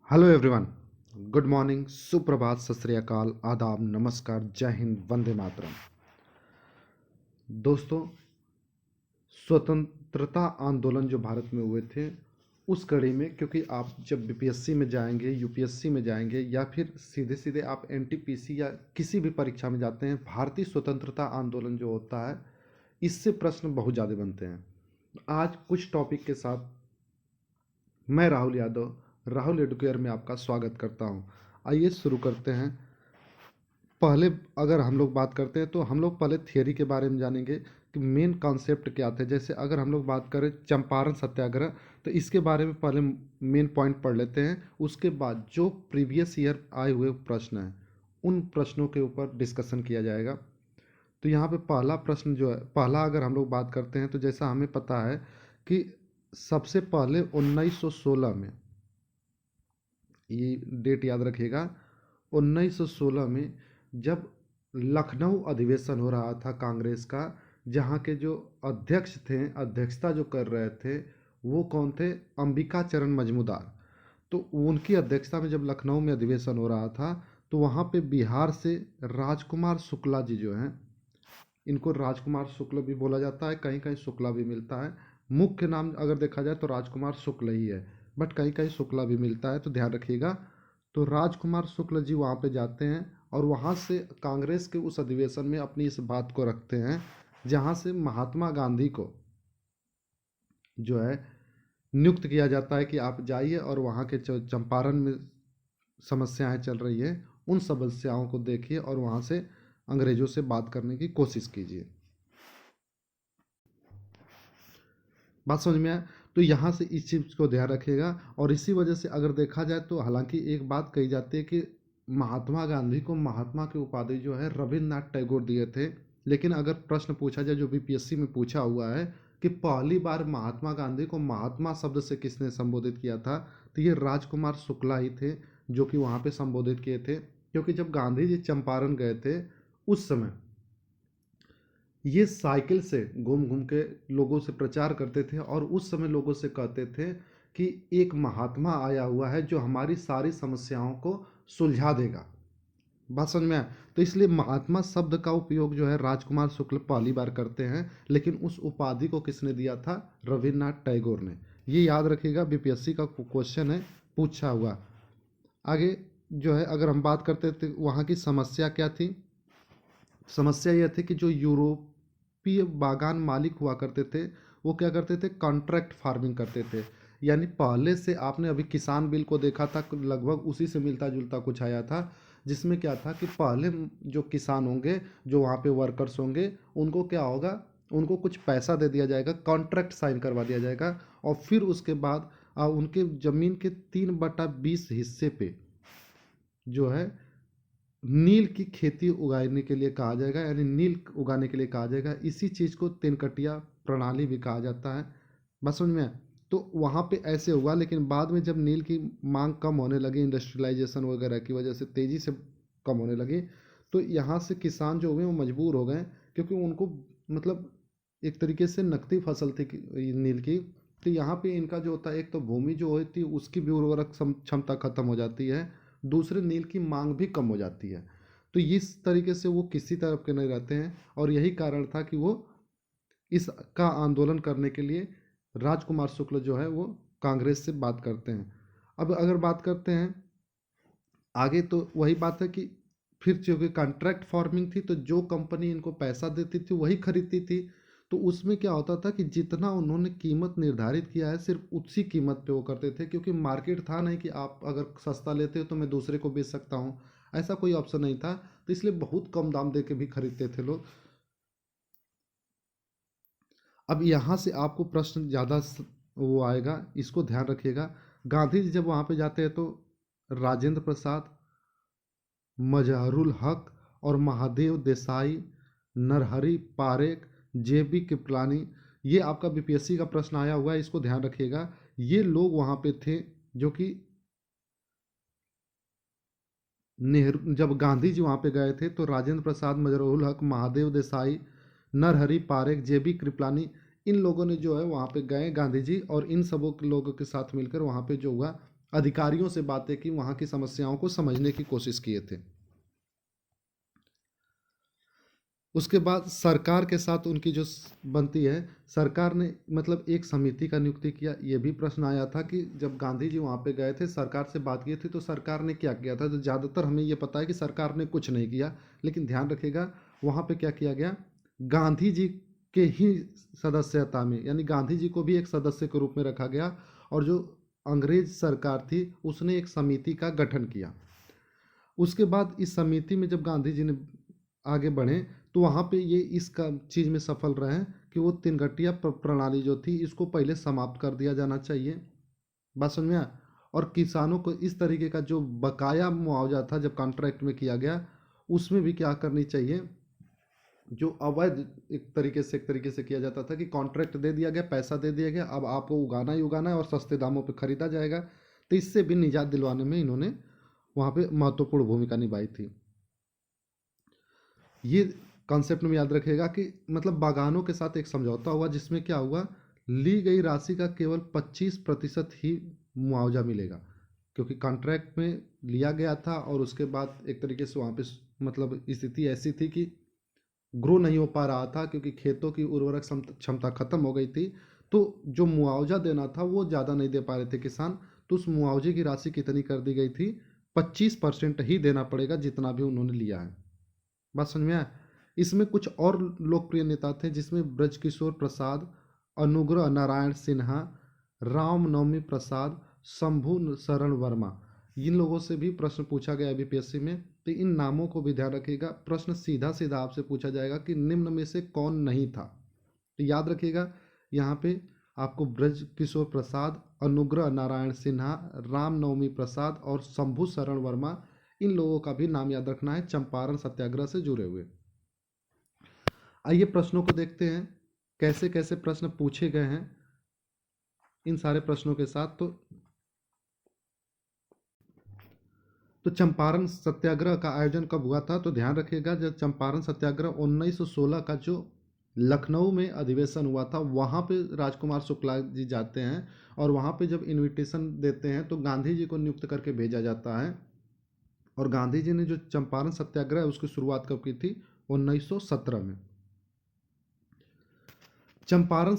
Hello everyone. Good morning, सुप्रभात, सत श्री अकाल, आदाब, नमस्कार, जय हिंद, वंदे मातरम। दोस्तों, स्वतंत्रता आंदोलन जो भारत में हुए थे उस कड़ी में, क्योंकि आप जब बीपीएससी में जाएंगे, यूपीएससी में जाएंगे या फिर सीधे सीधे आप एनटीपीसी या किसी भी परीक्षा में जाते हैं, भारतीय स्वतंत्रता आंदोलन जो होता है इससे प्रश्न बहुत ज़्यादा बनते हैं। आज कुछ टॉपिक के साथ मैं राहुल यादव, राहुल एडुकेयर में आपका स्वागत करता हूं। आइए शुरू करते हैं। पहले अगर हम लोग बात करते हैं तो हम लोग पहले थियरी के बारे में जानेंगे कि मेन कॉन्सेप्ट क्या थे। जैसे अगर हम लोग बात करें चंपारण सत्याग्रह, तो इसके बारे में पहले मेन पॉइंट पढ़ लेते हैं। उसके बाद जो प्रीवियस ईयर आए हुए प्रश्न हैं उन प्रश्नों के ऊपर डिस्कशन किया जाएगा। तो यहाँ पे पहला प्रश्न जो है, पहला अगर हम लोग बात करते हैं तो जैसा हमें पता है कि सबसे पहले 1916 में, ये डेट याद रखिएगा, 1916 में जब लखनऊ अधिवेशन हो रहा था कांग्रेस का, जहाँ के जो अध्यक्ष थे, अध्यक्षता जो कर रहे थे वो कौन थे? अंबिका चरण मजूमदार। तो उनकी अध्यक्षता में जब लखनऊ में अधिवेशन हो रहा था तो वहाँ पे बिहार से राजकुमार शुक्ला जी जो हैं, इनको राजकुमार शुक्ल भी बोला जाता है, कहीं कहीं शुक्ला भी मिलता है। मुख्य नाम अगर देखा जाए तो राजकुमार शुक्ल ही है, बट कहीं कहीं शुक्ला भी मिलता है, तो ध्यान रखिएगा। तो राजकुमार शुक्ल जी वहाँ पे जाते हैं और वहाँ से कांग्रेस के उस अधिवेशन में अपनी इस बात को रखते हैं, जहाँ से महात्मा गांधी को जो है नियुक्त किया जाता है कि आप जाइए और वहाँ के चंपारण में समस्याएं चल रही है, उन समस्याओं को देखिए और वहाँ से अंग्रेजों से बात करने की कोशिश कीजिए। बात समझ में आया? तो यहाँ से इस चीज़ को ध्यान रखिएगा। और इसी वजह से अगर देखा जाए तो हालांकि एक बात कही जाती है कि महात्मा गांधी को महात्मा की उपाधि जो है रविन्द्रनाथ टैगोर दिए थे, लेकिन अगर प्रश्न पूछा जाए जो बीपीएससी में पूछा हुआ है कि पहली बार महात्मा गांधी को महात्मा शब्द से किसने संबोधित किया था, तो ये राजकुमार शुक्ला ही थे जो कि वहाँ पे संबोधित किए थे। क्योंकि जब गांधी जी चंपारण गए थे उस समय ये साइकिल से घूम घूम के लोगों से प्रचार करते थे और उस समय लोगों से कहते थे कि एक महात्मा आया हुआ है जो हमारी सारी समस्याओं को सुलझा देगा। बात समझ में आया? तो इसलिए महात्मा शब्द का उपयोग जो है राजकुमार शुक्ल पहली बार करते हैं, लेकिन उस उपाधि को किसने दिया था? रविन्द्रनाथ टैगोर ने। ये याद रखिएगा, बीपीएससी का क्वेश्चन है पूछा हुआ। आगे जो है अगर हम बात करते थे वहाँ की समस्या क्या थी, समस्या यह थी कि जो यूरोपीय बागान मालिक हुआ करते थे वो क्या करते थे? कॉन्ट्रैक्ट फार्मिंग करते थे। यानी पहले से आपने अभी किसान बिल को देखा था, लगभग उसी से मिलता जुलता कुछ आया था, जिसमें क्या था कि पहले जो किसान होंगे, जो वहाँ पे वर्कर्स होंगे, उनको क्या होगा? उनको कुछ पैसा दे दिया जाएगा, कॉन्ट्रैक्ट साइन करवा दिया जाएगा और फिर उसके बाद उनके ज़मीन के 3/20 हिस्से पे जो है नील की खेती उगाने के लिए कहा जाएगा, यानी नील उगाने के लिए कहा जाएगा। इसी चीज़ को तिनकटिया प्रणाली भी कहा जाता है। बस समझ में आया? तो वहाँ पे ऐसे हुआ, लेकिन बाद में जब नील की मांग कम होने लगी, इंडस्ट्रियलाइजेशन वगैरह की वजह से तेज़ी से कम होने लगी, तो यहाँ से किसान जो हुए वो मजबूर हो गए, क्योंकि उनको मतलब एक तरीके से नकदी फसल थी नील की। तो यहाँ पे इनका जो होता है, एक तो भूमि जो होती है उसकी भी उर्वरक क्षमता खत्म हो जाती है, दूसरे नील की मांग भी कम हो जाती है। तो इस तरीके से वो किसी तरफ के नहीं रहते हैं और यही कारण था कि वो इसका आंदोलन करने के लिए राजकुमार शुक्ल जो है वो कांग्रेस से बात करते हैं। अब अगर बात करते हैं आगे, तो वही बात है कि फिर चूँकि कॉन्ट्रैक्ट फार्मिंग थी तो जो कंपनी इनको पैसा देती थी वही खरीदती थी। तो उसमें क्या होता था कि जितना उन्होंने कीमत निर्धारित किया है सिर्फ उसी कीमत पे वो करते थे, क्योंकि मार्केट था नहीं कि आप अगर सस्ता लेते हो तो मैं दूसरे को बेच सकता हूँ, ऐसा कोई ऑप्शन नहीं था। तो इसलिए बहुत कम दाम दे के भी खरीदते थे लोग। अब यहाँ से आपको प्रश्न ज़्यादा वो आएगा, इसको ध्यान रखिएगा। गांधी जी जब वहाँ पे जाते हैं तो राजेंद्र प्रसाद, मजहरुल हक और महादेव देसाई, नरहरि पारेख, जेबी कृपलानी, ये आपका बीपीएससी का प्रश्न आया हुआ है, इसको ध्यान रखिएगा। ये लोग वहाँ पे थे जो कि नेहरू, जब गांधी जी वहाँ पे गए थे तो राजेंद्र प्रसाद, मजरूल हक, महादेव देसाई, नरहरि पारेख, जेबी कृपलानी, इन लोगों ने जो है वहाँ पे गए गांधी जी, और इन सबों के लोगों के साथ मिलकर वहाँ पे जो हुआ अधिकारियों से बातें की, वहाँ की समस्याओं को समझने की कोशिश किए थे। उसके बाद सरकार के साथ उनकी जो बनती है, सरकार ने मतलब एक समिति का नियुक्ति किया। ये भी प्रश्न आया था कि जब गांधी जी वहाँ पे गए थे, सरकार से बात की थी, तो सरकार ने क्या किया था। तो ज़्यादातर हमें ये पता है कि सरकार ने कुछ नहीं किया, लेकिन ध्यान रखिएगा वहाँ पे क्या किया गया। गांधी जी के ही सदस्यता में, यानी गांधी जी को भी एक सदस्य के रूप में रखा गया, और जो अंग्रेज सरकार थी उसने एक समिति का गठन किया। उसके बाद इस समिति में जब गांधी जी ने आगे बढ़े, तो वहाँ पे ये इसका चीज़ में सफल रहे हैं कि वो तीन घटिया प्रणाली जो थी इसको पहले समाप्त कर दिया जाना चाहिए। बात समझ में आया। और किसानों को इस तरीके का जो बकाया मुआवजा था जब कॉन्ट्रैक्ट में किया गया, उसमें भी क्या करनी चाहिए। जो अवैध एक तरीके से किया जाता था कि कॉन्ट्रैक्ट दे दिया गया, पैसा दे दिया गया, अब आपको उगाना ही उगाना है और सस्ते दामों पर खरीदा जाएगा। तो इससे भी निजात दिलवाने में इन्होंने वहाँ पे महत्वपूर्ण भूमिका निभाई थी। ये कॉन्सेप्ट में याद रखिएगा कि मतलब बागानों के साथ एक समझौता हुआ, जिसमें क्या हुआ, ली गई राशि का केवल 25% ही मुआवजा मिलेगा, क्योंकि कॉन्ट्रैक्ट में लिया गया था और उसके बाद एक तरीके से वहाँ पे मतलब स्थिति ऐसी थी कि ग्रो नहीं हो पा रहा था, क्योंकि खेतों की उर्वरक क्षमता खत्म हो गई थी। तो जो मुआवजा देना था वो ज़्यादा नहीं दे पा रहे थे किसान, तो उस मुआवजे की राशि कितनी कर दी गई थी, 25% ही देना पड़ेगा जितना भी उन्होंने लिया है। बात समझ में आया। इसमें कुछ और लोकप्रिय नेता थे, जिसमें ब्रजकिशोर प्रसाद, अनुग्रह नारायण सिन्हा, रामनवमी प्रसाद, शंभू शरण वर्मा। इन लोगों से भी प्रश्न पूछा गया बीपीएससी में, तो इन नामों को भी ध्यान रखिएगा। प्रश्न सीधा सीधा आपसे पूछा जाएगा कि निम्न में से कौन नहीं था। तो याद रखिएगा यहाँ पे आपको ब्रजकिशोर प्रसाद, अनुग्रह नारायण सिन्हा, रामनवमी प्रसाद और शंभू शरण वर्मा, इन लोगों का भी नाम याद रखना है, चंपारण सत्याग्रह से जुड़े हुए। आइए प्रश्नों को देखते हैं कैसे कैसे प्रश्न पूछे गए हैं इन सारे प्रश्नों के साथ। तो चंपारण सत्याग्रह का आयोजन कब हुआ था, तो ध्यान रखिएगा जब चंपारण सत्याग्रह 1916 का जो लखनऊ में अधिवेशन हुआ था, वहाँ पे राजकुमार शुक्ला जी जाते हैं, और वहाँ पे जब इनविटेशन देते हैं तो गांधी जी को नियुक्त करके भेजा जाता है। और गांधी जी ने जो चंपारण सत्याग्रह है उसकी शुरुआत कब की थी, 1917 में। चंपारण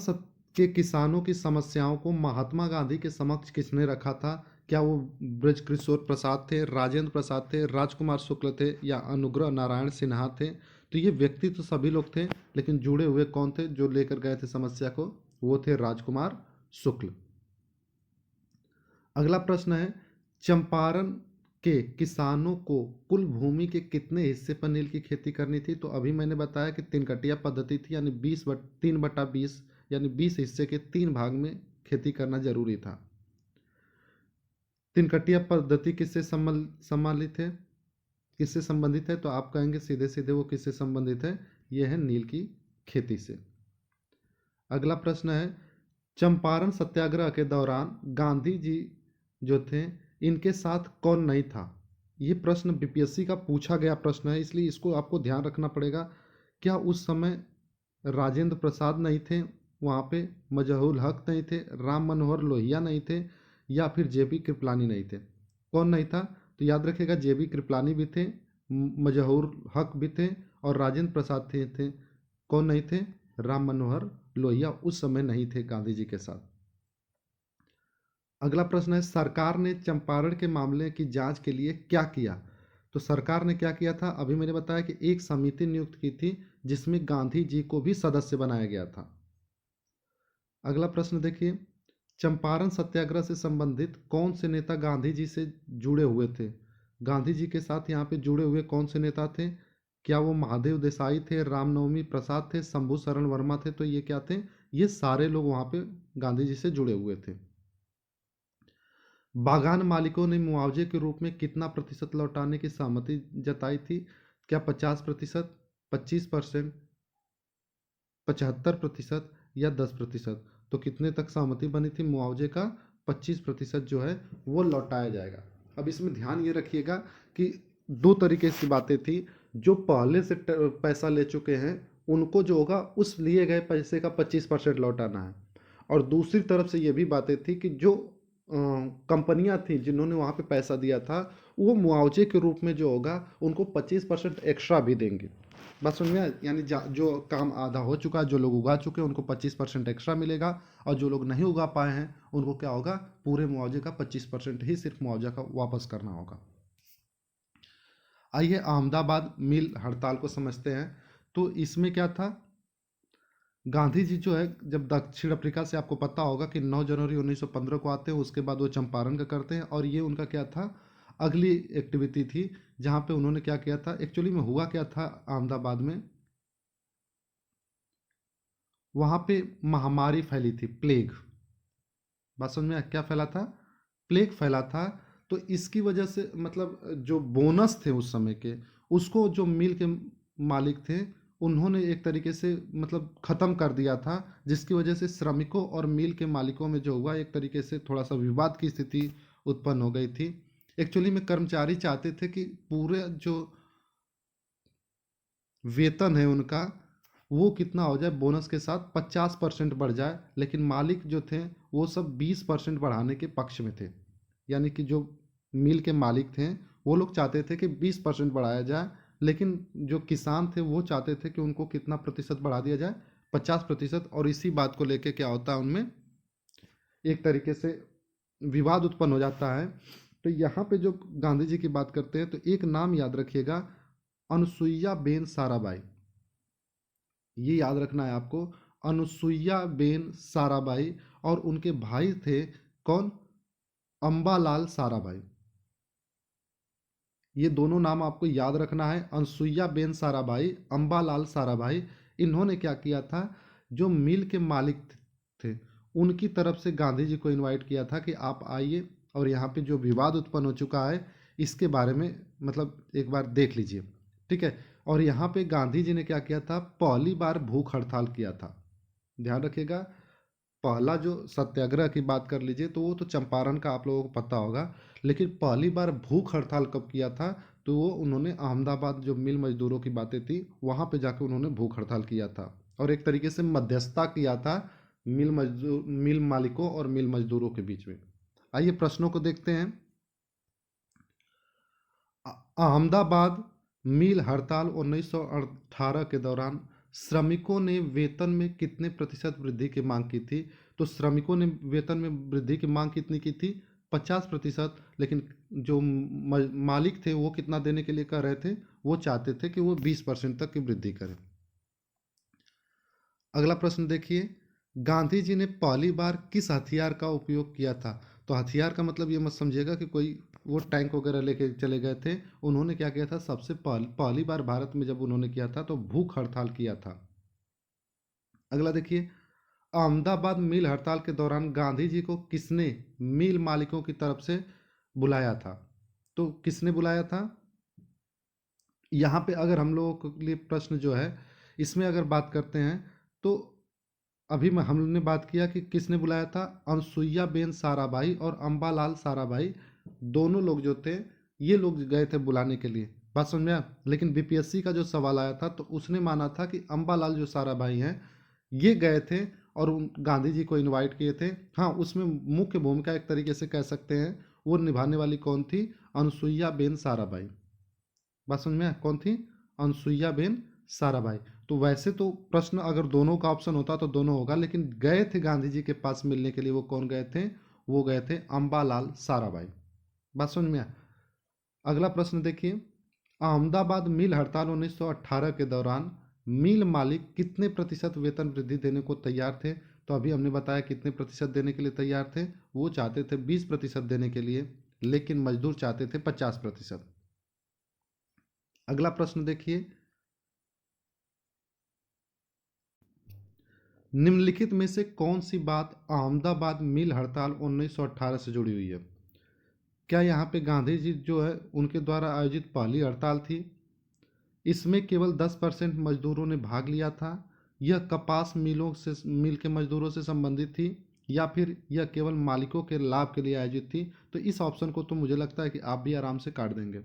के किसानों की समस्याओं को महात्मा गांधी के समक्ष किसने रखा था। क्या वो ब्रजकिशोर प्रसाद थे, राजेंद्र प्रसाद थे, राजकुमार शुक्ल थे, या अनुग्रह नारायण सिन्हा थे। तो ये व्यक्ति तो सभी लोग थे, लेकिन जुड़े हुए कौन थे जो लेकर गए थे समस्या को, वो थे राजकुमार शुक्ल। अगला प्रश्न है, चंपारण के किसानों को कुल भूमि के कितने हिस्से पर नील की खेती करनी थी। तो अभी मैंने बताया कि तीन कटिया पद्धति थी, यानी 3/20, यानी 20 हिस्से के 3 भाग में खेती करना जरूरी था। तीन कटिया पद्धति किससे सम्मिलित है, किससे संबंधित है, तो आप कहेंगे सीधे सीधे वो किससे संबंधित है, यह है नील की खेती से। अगला प्रश्न है, चंपारण सत्याग्रह के दौरान गांधी जी जो थे इनके साथ कौन नहीं था। ये प्रश्न बीपीएससी का पूछा गया प्रश्न है, इसलिए इसको आपको ध्यान रखना पड़ेगा। क्या उस समय राजेंद्र प्रसाद नहीं थे, वहाँ पे मजहुल हक नहीं थे, राम मनोहर लोहिया नहीं थे, या फिर जेबी कृपलानी नहीं थे। कौन नहीं था, तो याद रखिएगा जेबी कृपलानी भी थे, मजहूर हक भी थे, और राजेंद्र प्रसाद थे। कौन नहीं थे, राम मनोहर लोहिया उस समय नहीं थे गांधी जी के साथ। अगला प्रश्न है, सरकार ने चंपारण के मामले की जांच के लिए क्या किया। तो सरकार ने क्या किया था, अभी मैंने बताया कि एक समिति नियुक्त की थी जिसमें गांधी जी को भी सदस्य बनाया गया था। अगला प्रश्न देखिए, चंपारण सत्याग्रह से संबंधित कौन से नेता गांधी जी से जुड़े हुए थे। गांधी जी के साथ यहाँ पे जुड़े हुए कौन से नेता थे, क्या वो महादेव देसाई थे, रामनवमी प्रसाद थे, शंभू शरण वर्मा थे। तो ये क्या थे, ये सारे लोग वहाँ पे गांधी जी से जुड़े हुए थे। बागान मालिकों ने मुआवजे के रूप में कितना प्रतिशत लौटाने की सहमति जताई थी। क्या 50%, 25%, 75% या 10%। तो कितने तक सहमति बनी थी, मुआवजे का 25% जो है वो लौटाया जाएगा। अब इसमें ध्यान ये रखिएगा कि दो तरीके की बातें थी। जो पहले से पैसा ले चुके हैं उनको जो होगा उस लिए गए पैसे का 25% लौटाना है, और दूसरी तरफ से ये भी बातें थी कि जो कंपनियां थी जिन्होंने वहाँ पे पैसा दिया था, वो मुआवजे के रूप में जो होगा उनको 25% एक्स्ट्रा भी देंगे। बस समझ में आया? यानी जो काम आधा हो चुका है, जो लोग उगा चुके हैं उनको 25% एक्स्ट्रा मिलेगा, और जो लोग नहीं उगा पाए हैं उनको क्या होगा, पूरे मुआवजे का 25% ही सिर्फ मुआवजा का वापस करना होगा। आइए अहमदाबाद मिल हड़ताल को समझते हैं। तो इसमें क्या था, गांधी जी जो है जब दक्षिण अफ्रीका से, आपको पता होगा कि 9 जनवरी 1915 को आते हैं, उसके बाद वो चंपारण का करते हैं, और ये उनका क्या था, अगली एक्टिविटी थी जहाँ पे उन्होंने क्या किया था। एक्चुअली में हुआ क्या था अहमदाबाद में, वहाँ पे महामारी फैली थी, प्लेग। बात समझ में आया? क्या फैला था, प्लेग फैला था। तो इसकी वजह से मतलब जो बोनस थे उस समय के, उसको जो मिल के मालिक थे उन्होंने एक तरीके से मतलब ख़त्म कर दिया था, जिसकी वजह से श्रमिकों और मिल के मालिकों में जो हुआ एक तरीके से थोड़ा सा विवाद की स्थिति उत्पन्न हो गई थी। एक्चुअली में कर्मचारी चाहते थे कि पूरे जो वेतन है उनका, वो कितना हो जाए, बोनस के साथ 50% बढ़ जाए, लेकिन मालिक जो थे वो सब 20% बढ़ाने के पक्ष में थे। यानी कि जो मिल के मालिक थे वो लोग चाहते थे कि 20% बढ़ाया जाए, लेकिन जो किसान थे वो चाहते थे कि उनको कितना प्रतिशत बढ़ा दिया जाए, 50%। और इसी बात को लेके क्या होता है, उनमें एक तरीके से विवाद उत्पन्न हो जाता है। तो यहाँ पे जो गांधी जी की बात करते हैं तो एक नाम याद रखिएगा, अनुसुईया बेन साराभाई। ये याद रखना है आपको, अनुसुईया बेन साराभाई। और उनके भाई थे कौन, अंबालाल साराभाई। ये दोनों नाम आपको याद रखना है, अनुसुईया बेन साराभाई, अंबालाल साराभाई। इन्होंने क्या किया था, जो मिल के मालिक थे उनकी तरफ से गांधी जी को इनवाइट किया था कि आप आइए और यहाँ पे जो विवाद उत्पन्न हो चुका है इसके बारे में मतलब एक बार देख लीजिए, ठीक है। और यहाँ पे गांधी जी ने क्या किया था, पहली बार भूख हड़ताल किया था। ध्यान रखिएगा, पहला जो सत्याग्रह की बात कर लीजिए तो वो तो चंपारण का आप लोगों को पता होगा, लेकिन पहली बार भूख हड़ताल कब किया था, तो वो उन्होंने अहमदाबाद जो मिल मजदूरों की बातें थी वहाँ पे जाकर उन्होंने भूख हड़ताल किया था, और एक तरीके से मध्यस्थता किया था मिल मालिकों और मिल मजदूरों के बीच में। आइए प्रश्नों को देखते हैं। अहमदाबाद मिल हड़ताल 1918 के दौरान श्रमिकों ने वेतन में कितने प्रतिशत वृद्धि की मांग की थी। तो श्रमिकों ने वेतन में वृद्धि की मांग कितनी की थी, 50%। लेकिन जो मालिक थे वो कितना देने के लिए कह रहे थे, वो चाहते थे कि वो 20% तक की वृद्धि करें। अगला प्रश्न देखिए, गांधी जी ने पहली बार किस हथियार का उपयोग किया था। तो हथियार का मतलब ये मत समझिएगा कि कोई वो टैंक वगैरह लेके चले गए थे। उन्होंने क्या किया था, सबसे पहली बार भारत में जब उन्होंने किया था तो भूख हड़ताल किया था। अगला देखिए, अहमदाबाद मिल हड़ताल के दौरान गांधी जी को किसने मिल मालिकों की तरफ से बुलाया था। तो किसने बुलाया था, यहाँ पे अगर हम लोगों के लिए प्रश्न जो है इसमें अगर बात करते हैं तो अभी मैं हमने बात किया कि किसने बुलाया था, अनसुईया बेन साराभाई और अंबालाल साराभाई, दोनों लोग जो थे ये लोग गए थे बुलाने के लिए। बात समझ में आया? लेकिन बीपीएससी का जो सवाल आया था तो उसने माना था कि अंबालाल जो साराभाई हैं ये गए थे और गांधी जी को इनवाइट किए थे। हाँ, उसमें मुख्य भूमिका एक तरीके से कह सकते हैं वो निभाने वाली कौन थी, अनसुईया बेन साराभाई। बात समझ में आया? कौन थी, अनसुईया बेन साराभाई। तो वैसे तो प्रश्न अगर दोनों का ऑप्शन होता तो दोनों होगा, लेकिन गए थे गांधी जी के पास मिलने के लिए वो कौन गए थे, वो गए थे अंबालाल साराभाई। बात समझ में आया? अगला प्रश्न देखिए, अहमदाबाद मिल हड़ताल 1918 के दौरान मिल मालिक कितने प्रतिशत वेतन वृद्धि देने को तैयार थे। तो अभी हमने बताया कितने प्रतिशत देने के लिए तैयार थे, वो चाहते थे 20% देने के लिए, लेकिन मजदूर चाहते थे 50%। अगला प्रश्न देखिए, निम्नलिखित में से कौन सी बात अहमदाबाद मिल हड़ताल 1918 से जुड़ी हुई है। क्या यहाँ पे गांधी जी जो है उनके द्वारा आयोजित पहली हड़ताल थी, इसमें केवल 10% मजदूरों ने भाग लिया था, यह कपास मिलों से मिल के मजदूरों से संबंधित थी, या फिर यह केवल मालिकों के लाभ के लिए आयोजित थी। तो इस ऑप्शन को तो मुझे लगता है कि आप भी आराम से काट देंगे।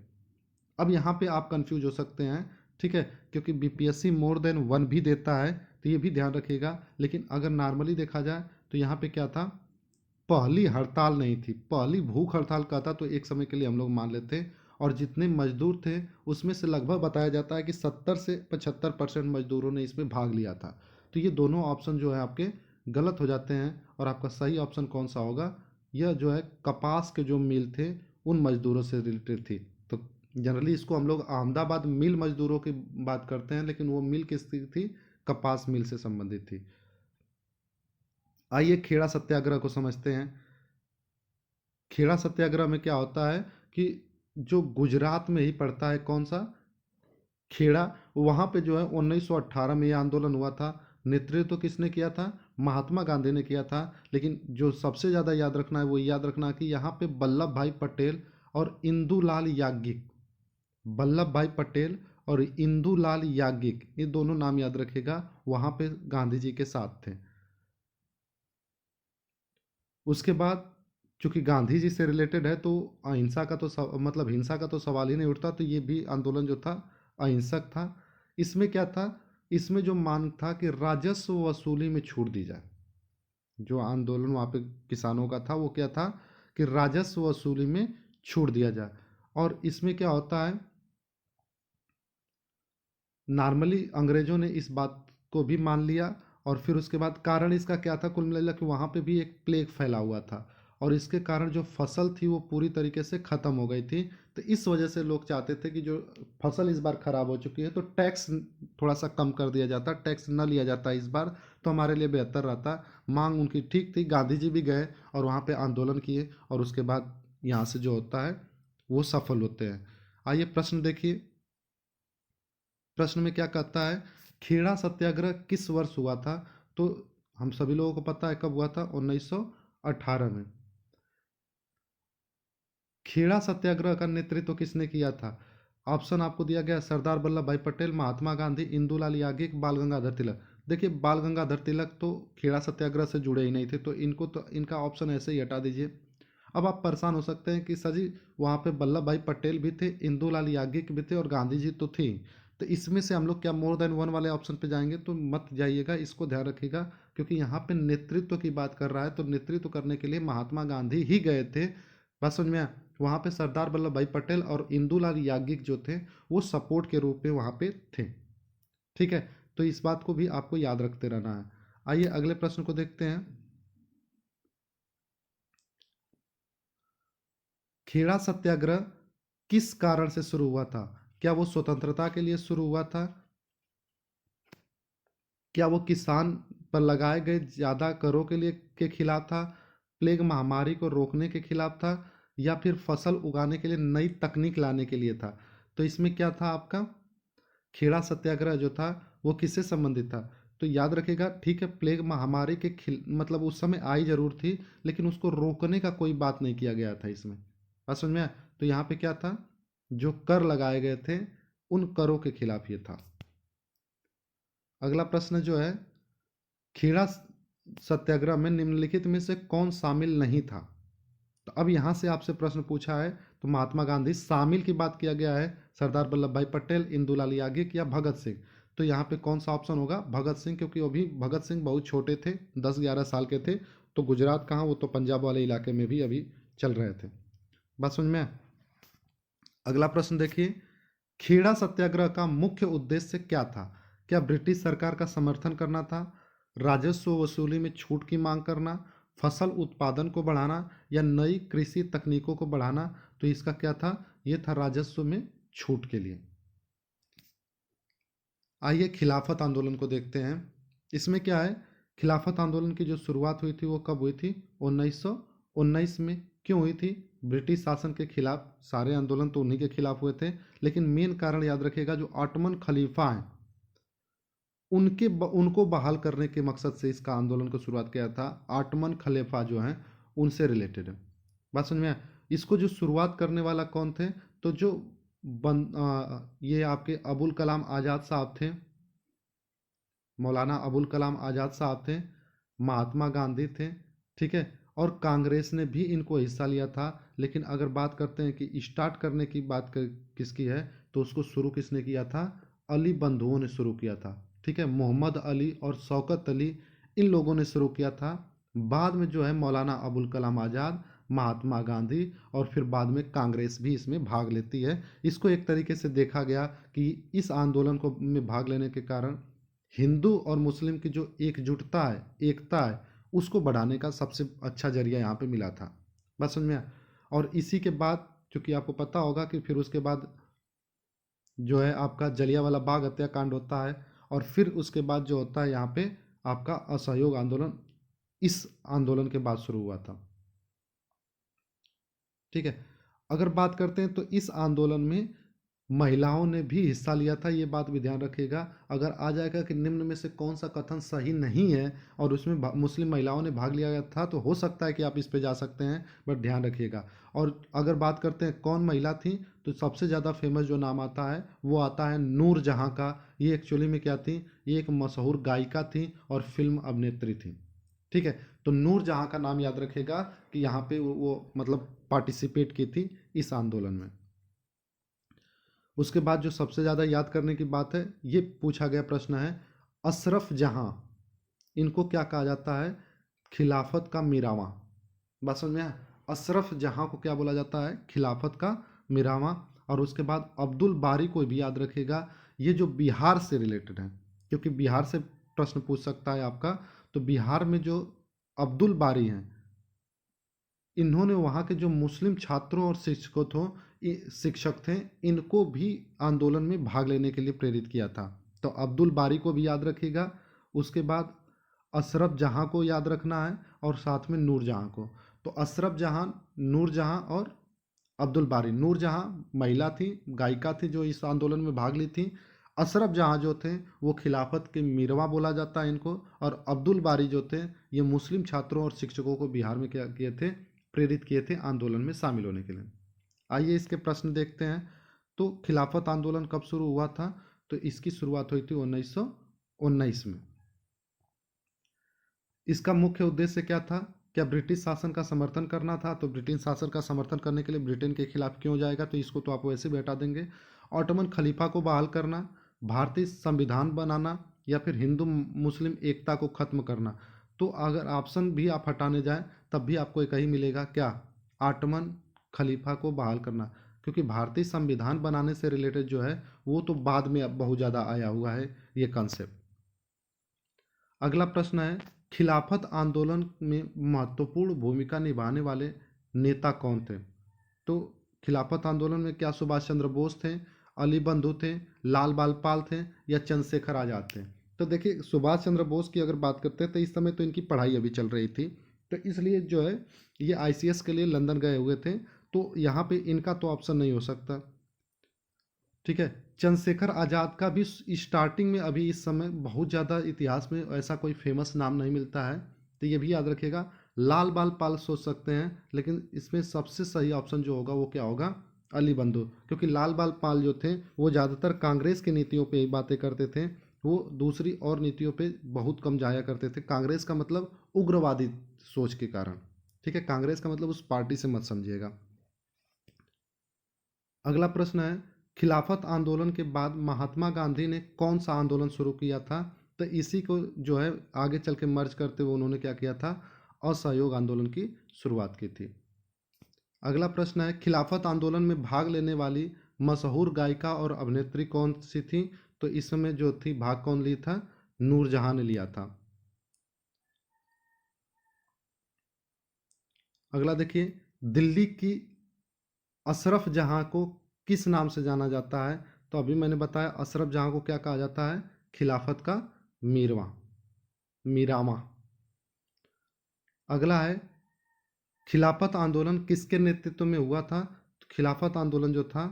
अब यहाँ पे आप कंफ्यूज हो सकते हैं, ठीक है, क्योंकि बीपीएससी मोर देन वन भी देता है तो ये भी ध्यान रखिएगा। लेकिन अगर नॉर्मली देखा जाए तो यहाँ पे क्या था, पहली हड़ताल नहीं थी, पहली भूख हड़ताल कहता तो एक समय के लिए हम लोग मान लेते। और जितने मजदूर थे उसमें से लगभग बताया जाता है कि 70 से 75% मजदूरों ने इसमें भाग लिया था। तो ये दोनों ऑप्शन जो है आपके गलत हो जाते हैं, और आपका सही ऑप्शन कौन सा होगा? यह जो है कपास के जो मिल थे उन मजदूरों से रिलेटेड थी। तो जनरली इसको हम लोग अहमदाबाद मिल मजदूरों की बात करते हैं, लेकिन वो मिल किसकी थी? कपास मिल से संबंधित थी। आइए खेड़ा सत्याग्रह को समझते हैं। खेड़ा सत्याग्रह में क्या होता है कि जो गुजरात में ही पड़ता है, कौन सा? खेड़ा। वहाँ पे जो है 1918 में ये आंदोलन हुआ था। नेतृत्व तो किसने किया था? महात्मा गांधी ने किया था। लेकिन जो सबसे ज़्यादा याद रखना है वो याद रखना कि यहाँ पे वल्लभ भाई पटेल और इंदुलाल याज्ञिक, वल्लभ भाई पटेल और इंदुलाल याज्ञिक, ये दोनों नाम याद रखेगा, वहाँ पे गांधी जी के साथ थे। उसके बाद चूंकि गांधी जी से रिलेटेड है तो अहिंसा का तो मतलब हिंसा का तो सवाल ही नहीं उठता, तो ये भी आंदोलन जो था अहिंसक था। इसमें क्या था? इसमें जो मांग था कि राजस्व वसूली में छूट दी जाए। जो आंदोलन वहाँ पे किसानों का था वो क्या था कि राजस्व वसूली में छूट दिया जाए। और इसमें क्या होता है, नॉर्मली अंग्रेजों ने इस बात को भी मान लिया। और फिर उसके बाद कारण इसका क्या था? कुल मिला कि वहाँ पे भी एक प्लेग फैला हुआ था, और इसके कारण जो फसल थी वो पूरी तरीके से ख़त्म हो गई थी। तो इस वजह से लोग चाहते थे कि जो फसल इस बार ख़राब हो चुकी है तो टैक्स थोड़ा सा कम कर दिया जाता, टैक्स न लिया जाता इस बार, तो हमारे लिए बेहतर रहता। मांग उनकी ठीक थी, गांधी जी भी गए और वहाँ पे आंदोलन किए, और उसके बाद यहाँ से जो होता है वो सफल होते हैं। आइए प्रश्न देखिए। प्रश्न में क्या कहता है? खेड़ा सत्याग्रह किस वर्ष हुआ था? तो हम सभी लोगों को पता है कब हुआ था, 1918 में। खेड़ा सत्याग्रह का नेतृत्व किसने किया था? ऑप्शन आपको दिया गया, सरदार वल्लभ भाई पटेल, महात्मा गांधी, इंदुलाल याज्ञिक, बाल गंगाधर तिलक। देखिए बाल गंगाधर तिलक तो खेड़ा सत्याग्रह से जुड़े ही नहीं थे, तो इनका ऑप्शन ऐसे ही हटा दीजिए। अब आप परेशान हो सकते हैं कि सर जी वहाँ पे वल्लभ भाई पटेल भी थे, इंदुलाल याज्ञिक भी थे और गांधी जी तो थे। तो इसमें से हम लोग क्या मोर देन वन वाले ऑप्शन पे जाएंगे? तो मत जाइएगा, इसको ध्यान रखिएगा, क्योंकि यहाँ पे नेतृत्व की बात कर रहा है, तो नेतृत्व करने के लिए महात्मा गांधी ही गए थे। बात समझ में आया? वहाँ पे सरदार वल्लभ भाई पटेल और इंदुलाल याज्ञिक जो थे वो सपोर्ट के रूप में वहाँ पे थे। ठीक है, तो इस बात को भी आपको याद रखते रहना है। आइए अगले प्रश्न को देखते हैं। खेड़ा सत्याग्रह किस कारण से शुरू हुआ था? क्या वो स्वतंत्रता के लिए शुरू हुआ था? क्या वो किसान पर लगाए गए ज़्यादा करों के लिए के खिलाफ था? प्लेग महामारी को रोकने के खिलाफ था? या फिर फसल उगाने के लिए नई तकनीक लाने के लिए था? तो इसमें क्या था आपका? खेड़ा सत्याग्रह जो था वो किससे संबंधित था? तो याद रखिएगा, ठीक है, प्लेग महामारी के मतलब उस समय आई जरूर थी, लेकिन उसको रोकने का कोई बात नहीं किया गया था इसमें। बात समझ में आया? तो यहाँ पे क्या था? जो कर लगाए गए थे उन करों के खिलाफ ये था। अगला प्रश्न जो है, खेड़ा सत्याग्रह में निम्नलिखित में से कौन शामिल नहीं था? तो अब यहाँ से आपसे प्रश्न पूछा है तो महात्मा गांधी शामिल की बात किया गया है, सरदार वल्लभ भाई पटेल, इंदुलाल याज्ञिक या भगत सिंह। तो यहाँ पे कौन सा ऑप्शन होगा? भगत सिंह, क्योंकि अभी भगत सिंह बहुत छोटे थे, 10-11 साल के थे। तो गुजरात कहाँ, वो तो पंजाब वाले इलाके में भी अभी चल रहे थे। बात समझ में? अगला प्रश्न देखिए, खेड़ा सत्याग्रह का मुख्य उद्देश्य क्या था? क्या ब्रिटिश सरकार का समर्थन करना था, राजस्व वसूली में छूट की मांग करना, फसल उत्पादन को बढ़ाना, या नई कृषि तकनीकों को बढ़ाना? तो इसका क्या था? ये था राजस्व में छूट के लिए। आइए खिलाफत आंदोलन को देखते हैं। इसमें क्या है? खिलाफत आंदोलन की जो शुरुआत हुई थी वो कब हुई थी? 1919 में। क्यों हुई थी? ब्रिटिश शासन के खिलाफ। सारे आंदोलन तो उन्हीं के खिलाफ हुए थे, लेकिन मेन कारण याद रखिएगा, जो ऑटोमन खलीफा हैं उनको बहाल करने के मकसद से इसका आंदोलन को शुरुआत किया था। ऑटोमन खलीफा जो हैं उनसे रिलेटेड है। बात समझ में आया? इसको जो शुरुआत करने वाला कौन थे? तो जो ये आपके अबुल कलाम आज़ाद साहब थे, मौलाना अबुल कलाम आज़ाद साहब थे, महात्मा गांधी थे। ठीक है, और कांग्रेस ने भी इनको हिस्सा लिया था। लेकिन अगर बात करते हैं कि स्टार्ट करने की बात किसकी है, तो उसको शुरू किसने किया था? अली बंधुओं ने शुरू किया था। ठीक है, मोहम्मद अली और शौकत अली, इन लोगों ने शुरू किया था। बाद में जो है मौलाना अबुल कलाम आज़ाद, महात्मा गांधी और फिर बाद में कांग्रेस भी इसमें भाग लेती है। इसको एक तरीके से देखा गया कि इस आंदोलन को में भाग लेने के कारण हिंदू और मुस्लिम की जो एकजुटता है, एकता है, उसको बढ़ाने का सबसे अच्छा जरिया यहाँ पे मिला था। बात समझ में आया? और इसी के बाद चूंकि आपको पता होगा कि फिर उसके बाद जो है आपका जलियांवाला बाग हत्याकांड होता है, और फिर उसके बाद जो होता है यहाँ पे आपका असहयोग आंदोलन इस आंदोलन के बाद शुरू हुआ था। ठीक है। अगर बात करते हैं तो इस आंदोलन में महिलाओं ने भी हिस्सा लिया था, ये बात भी ध्यान रखिएगा। अगर आ जाएगा कि निम्न में से कौन सा कथन सही नहीं है और उसमें मुस्लिम महिलाओं ने भाग लिया था, तो हो सकता है कि आप इस पे जा सकते हैं, बट ध्यान रखिएगा। और अगर बात करते हैं कौन महिला थी, तो सबसे ज़्यादा फेमस जो नाम आता है वो आता है नूर जहाँ का। ये एक्चुअली में क्या थी, ये एक मशहूर गायिका थी और फिल्म अभिनेत्री थी। ठीक है। तो नूर जहाँ का नाम याद रखेगा कि यहाँ पे वो मतलब पार्टिसिपेट की थी इस आंदोलन में। उसके बाद जो सबसे ज़्यादा याद करने की बात है, ये पूछा गया प्रश्न है, अशरफ जहाँ, इनको क्या कहा जाता है? खिलाफत का मिरावा। बात समझ में आया? अशरफ जहाँ को क्या बोला जाता है? खिलाफत का मिरावा। और उसके बाद अब्दुल बारी को भी याद रखिएगा, ये जो बिहार से रिलेटेड है, क्योंकि बिहार से प्रश्न पूछ सकता है आपका। तो बिहार में जो अब्दुल बारी हैं, इन्होंने वहाँ के जो मुस्लिम छात्रों और शिक्षक थे, इनको भी आंदोलन में भाग लेने के लिए प्रेरित किया था। तो अब्दुल बारी को भी याद रखिएगा। उसके बाद अशरफ जहाँ को याद रखना है और साथ में नूर जहाँ को। तो अशरफ जहाँ, नूर जहाँ और अब्दुल बारी। नूर जहाँ महिला थी, गायिका थी जो इस आंदोलन में भाग ली थी। अशरफ जहाँ जो थे वो खिलाफत के मिरवा बोला जाता है इनको। और अब्दुल बारी जो थे, ये मुस्लिम छात्रों और शिक्षकों को बिहार में क्या किए थे? प्रेरित किए थे आंदोलन में शामिल होने के लिए। आइए इसके प्रश्न देखते हैं। तो खिलाफत आंदोलन कब शुरू हुआ था? तो इसकी शुरुआत हुई थी 1919 में। इसका मुख्य उद्देश्य क्या था? क्या ब्रिटिश शासन का समर्थन करना था? तो ब्रिटिश शासन का समर्थन करने के लिए ब्रिटेन के खिलाफ क्यों जाएगा, तो इसको तो आप वैसे भी हटा देंगे। ऑटोमन खलीफा को बहाल करना, भारतीय संविधान बनाना, या फिर हिंदू मुस्लिम एकता को खत्म करना। तो अगर ऑप्शन भी आप हटाने जाए तब भी आपको एक ही मिलेगा, क्या? ऑटोमन खलीफा को बहाल करना, क्योंकि भारतीय संविधान बनाने से रिलेटेड जो है वो तो बाद में अब बहुत ज़्यादा आया हुआ है ये कॉन्सेप्ट। अगला प्रश्न है, खिलाफत आंदोलन में महत्वपूर्ण भूमिका निभाने वाले नेता कौन थे? तो खिलाफत आंदोलन में क्या सुभाष चंद्र बोस थे, अली बंधु थे, लाल बाल पाल थे, या चंद्रशेखर आजाद थे? तो देखिए, सुभाष चंद्र बोस की अगर बात करते हैं तो इस समय तो इनकी पढ़ाई अभी चल रही थी, तो इसलिए जो है ये आईसीएस के लिए लंदन गए हुए थे, तो यहाँ पे इनका तो ऑप्शन नहीं हो सकता। ठीक है। चंद्रशेखर आज़ाद का भी स्टार्टिंग में अभी इस समय बहुत ज़्यादा इतिहास में ऐसा कोई फेमस नाम नहीं मिलता है, तो ये भी याद रखिएगा। लाल बाल पाल सोच सकते हैं, लेकिन इसमें सबसे सही ऑप्शन जो होगा वो क्या होगा? अली बंधु। क्योंकि लाल बाल पाल जो थे वो ज़्यादातर कांग्रेस की नीतियों पे ही बातें करते थे, वो दूसरी और नीतियों पे बहुत कम जाया करते थे। कांग्रेस का मतलब उग्रवादी सोच के कारण। ठीक है, कांग्रेस का मतलब उस पार्टी से मत समझिएगा। अगला प्रश्न है, खिलाफत आंदोलन के बाद महात्मा गांधी ने कौन सा आंदोलन शुरू किया था? तो इसी को जो है आगे चल के मर्ज करते हुए उन्होंने क्या किया था? असहयोग आंदोलन की शुरुआत की थी। अगला प्रश्न है, खिलाफत आंदोलन में भाग लेने वाली मशहूर गायिका और अभिनेत्री कौन सी थी? तो इसमें जो थी भाग कौन लिया था? नूरजहां ने लिया था। अगला देखिए, दिल्ली की अशरफ जहाँ को किस नाम से जाना जाता है? तो अभी मैंने बताया अशरफ जहाँ को क्या कहा जाता है? खिलाफत का मीरवा, मीरामा। अगला है, खिलाफत आंदोलन किसके नेतृत्व में हुआ था? तो खिलाफत आंदोलन जो था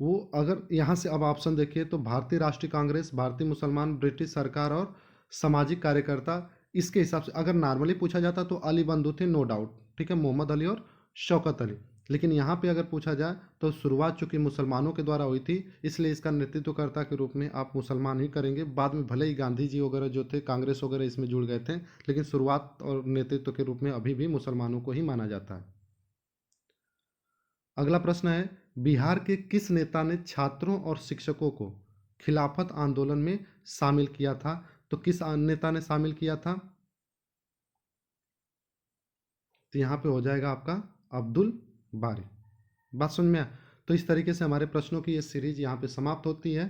वो, अगर यहाँ से अब ऑप्शन देखिए तो भारतीय राष्ट्रीय कांग्रेस, भारतीय मुसलमान, ब्रिटिश सरकार और सामाजिक कार्यकर्ता। इसके हिसाब से अगर नॉर्मली पूछा जाता तो अली बंधु थे, नो डाउट। ठीक है, मोहम्मद अली और शौकत अली। लेकिन यहाँ पे अगर पूछा जाए तो शुरुआत चूंकि मुसलमानों के द्वारा हुई थी, इसलिए इसका नेतृत्वकर्ता के रूप में आप मुसलमान ही करेंगे। बाद में भले ही गांधी जी वगैरह जो थे, कांग्रेस वगैरह इसमें जुड़ गए थे, लेकिन शुरुआत और नेतृत्व के रूप में अभी भी मुसलमानों को ही माना जाता है। अगला प्रश्न है, बिहार के किस नेता ने छात्रों और शिक्षकों को खिलाफत आंदोलन में शामिल किया था? तो किस नेता ने शामिल किया था? तो यहाँ पे हो जाएगा आपका अब्दुल बारी। बात समझ में आया? तो इस तरीके से हमारे प्रश्नों की ये सीरीज यहाँ पे समाप्त होती है।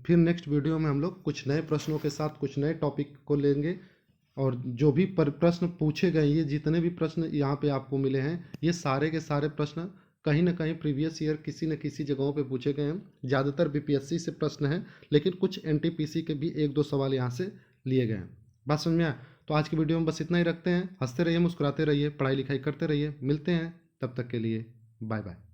फिर नेक्स्ट वीडियो में हम लोग कुछ नए प्रश्नों के साथ कुछ नए टॉपिक को लेंगे, और जो भी प्रश्न पूछे गए, ये जितने भी प्रश्न यहाँ पे आपको मिले हैं, ये सारे के सारे प्रश्न कहीं ना कहीं प्रीवियस ईयर किसी न किसी जगहों पे पूछे गए हैं। ज़्यादातर बीपीएससी से प्रश्न हैं, लेकिन कुछ एनटीपीसी के भी एक दो सवाल यहाँ से लिए गए हैं। बात समझ में आया? तो आज की वीडियो में बस इतना ही रखते हैं। हंसते रहिए, मुस्कुराते रहिए, पढ़ाई लिखाई करते रहिए। मिलते हैं, तब तक के लिए बाय बाय।